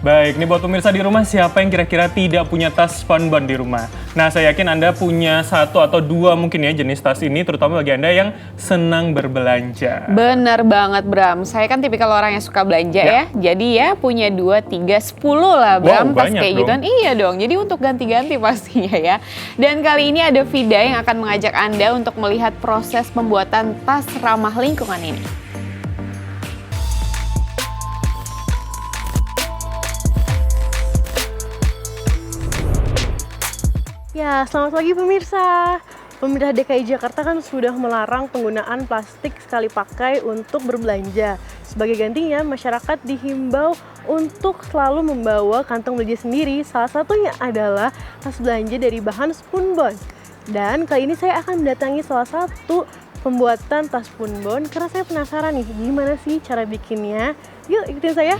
Baik, ini buat pemirsa di rumah, siapa yang kira-kira tidak punya tas spunbond di rumah? Nah, saya yakin Anda punya satu atau dua mungkin ya jenis tas ini, terutama bagi Anda yang senang berbelanja. Bener banget, Bram. Saya kan tipikal orang yang suka belanja ya. Jadi ya punya 2, 3, 10 lah, Bram. Wow, Tas banyak kayak dong. gituan. Iya dong, jadi untuk ganti-ganti pastinya ya. Dan kali ini ada Vida yang akan mengajak Anda untuk melihat proses pembuatan tas ramah lingkungan ini. Ya, selamat pagi pemirsa. Pemerintah DKI Jakarta kan sudah melarang penggunaan plastik sekali pakai untuk berbelanja. Sebagai gantinya, masyarakat dihimbau untuk selalu membawa kantong belanja sendiri. Salah satunya adalah tas belanja dari bahan spunbond. Dan kali ini saya akan mendatangi salah satu pembuatan tas spunbond karena saya penasaran nih, gimana sih cara bikinnya. Yuk, ikutin saya.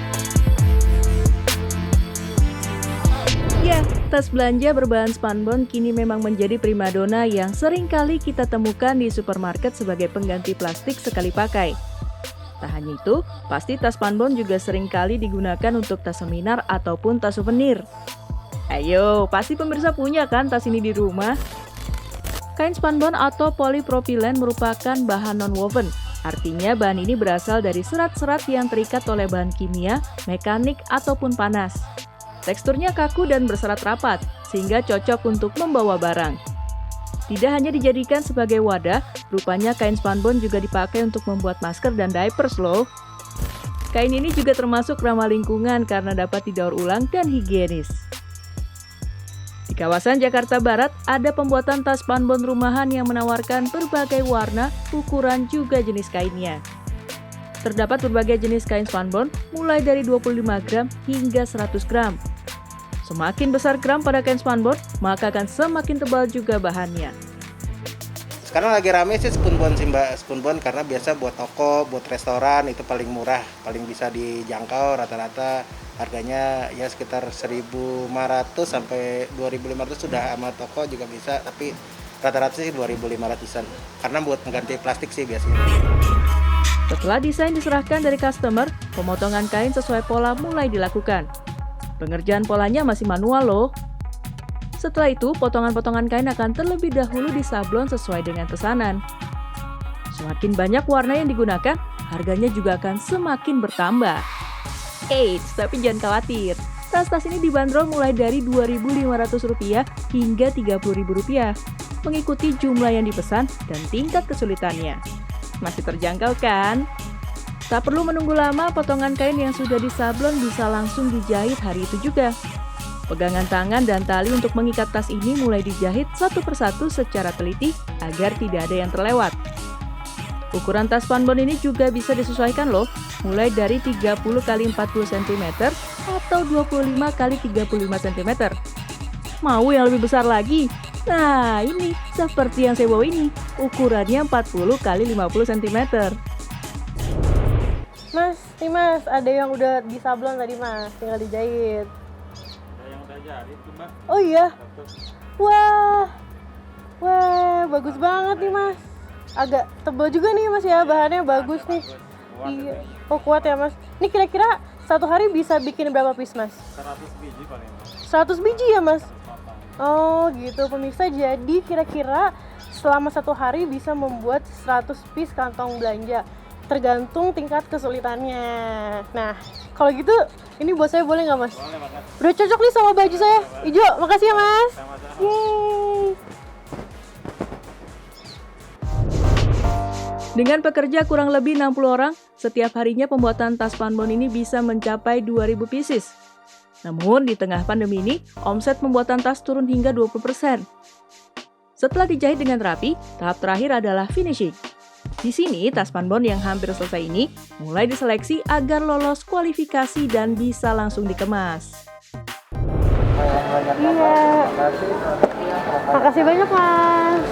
Ya, tas belanja berbahan spunbond kini memang menjadi primadona yang sering kali kita temukan di supermarket sebagai pengganti plastik sekali pakai. Tak hanya itu, pasti tas spunbond juga sering kali digunakan untuk tas seminar ataupun tas souvenir. Ayo, pasti pemirsa punya kan tas ini di rumah? Kain spunbond atau polipropilen merupakan bahan non-woven. Artinya bahan ini berasal dari serat-serat yang terikat oleh bahan kimia, mekanik, ataupun panas. Teksturnya kaku dan berserat rapat, sehingga cocok untuk membawa barang. Tidak hanya dijadikan sebagai wadah, rupanya kain spunbond juga dipakai untuk membuat masker dan diapers loh. Kain ini juga termasuk ramah lingkungan karena dapat didaur ulang dan higienis. Di kawasan Jakarta Barat, ada pembuatan tas spunbond rumahan yang menawarkan berbagai warna, ukuran, juga jenis kainnya. Terdapat berbagai jenis kain spunbond, mulai dari 25 gram hingga 100 gram. Semakin besar gram pada kain spunbond, maka akan semakin tebal juga bahannya. Sekarang lagi rame sih spunbond sih Mbak, spunbond karena biasa buat toko, buat restoran itu paling murah, paling bisa dijangkau rata-rata harganya ya sekitar 1.500 sampai 2.500 sudah sama toko juga bisa, tapi rata-rata sih 2.500-an karena buat mengganti plastik sih biasanya. Setelah desain diserahkan dari customer, pemotongan kain sesuai pola mulai dilakukan. Pengerjaan polanya masih manual loh. Setelah itu, potongan-potongan kain akan terlebih dahulu disablon sesuai dengan pesanan. Semakin banyak warna yang digunakan, harganya juga akan semakin bertambah. Eits, tapi jangan khawatir. Tas-tas ini dibanderol mulai dari Rp2.500 hingga Rp30.000, mengikuti jumlah yang dipesan dan tingkat kesulitannya. Masih terjangkau kan? Tak perlu menunggu lama, potongan kain yang sudah disablon bisa langsung dijahit hari itu juga. Pegangan tangan dan tali untuk mengikat tas ini mulai dijahit satu persatu secara teliti agar tidak ada yang terlewat. Ukuran tas spunbond ini juga bisa disesuaikan loh, mulai dari 30 x 40 cm atau 25 x 35 cm. Mau yang lebih besar lagi? Nah, ini seperti yang saya bawa ini, ukurannya 40 x 50 cm. Mas, ada yang udah disablon tadi Mas, tinggal dijahit. Ada yang udah jadi tuh Mbak. Oh iya? Wah, bagus banget nih Mas. Agak tebal juga nih Mas ya, bahannya bagus nih. Iya. Oh kuat ya Mas. Ini kira-kira satu hari bisa bikin berapa piece Mas? 100 biji paling. 100 biji ya Mas? Oh gitu pemirsa, jadi kira-kira selama satu hari bisa membuat 100 piece kantong belanja. Tergantung tingkat kesulitannya. Nah, kalau gitu ini buat saya boleh nggak Mas? Boleh banget. Udah cocok nih sama baju saya. Ijo, makasih ya Mas. Sama-sama. Yeay. Dengan pekerja kurang lebih 60 orang, setiap harinya pembuatan tas spunbond ini bisa mencapai 2.000 pieces. Namun di tengah pandemi ini, omset pembuatan tas turun hingga 20%. Setelah dijahit dengan rapi, tahap terakhir adalah finishing. Di sini, tas spunbond yang hampir selesai ini mulai diseleksi agar lolos kualifikasi dan bisa langsung dikemas. Iya. Makasih banyak Mas.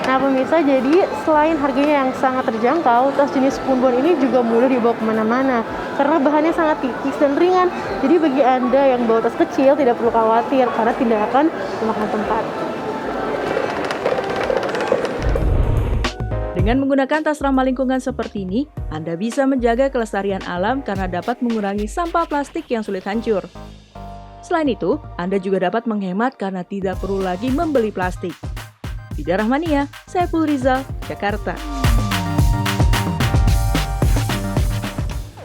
Nah pemirsa, jadi selain harganya yang sangat terjangkau, tas jenis spunbond ini juga mudah dibawa kemana-mana karena bahannya sangat tipis dan ringan. Jadi bagi Anda yang bawa tas kecil tidak perlu khawatir karena tidak akan memakan tempat. Dengan menggunakan tas ramah lingkungan seperti ini, Anda bisa menjaga kelestarian alam karena dapat mengurangi sampah plastik yang sulit hancur. Selain itu, Anda juga dapat menghemat karena tidak perlu lagi membeli plastik. Fida Rahmania, Saiful Rizal, Jakarta.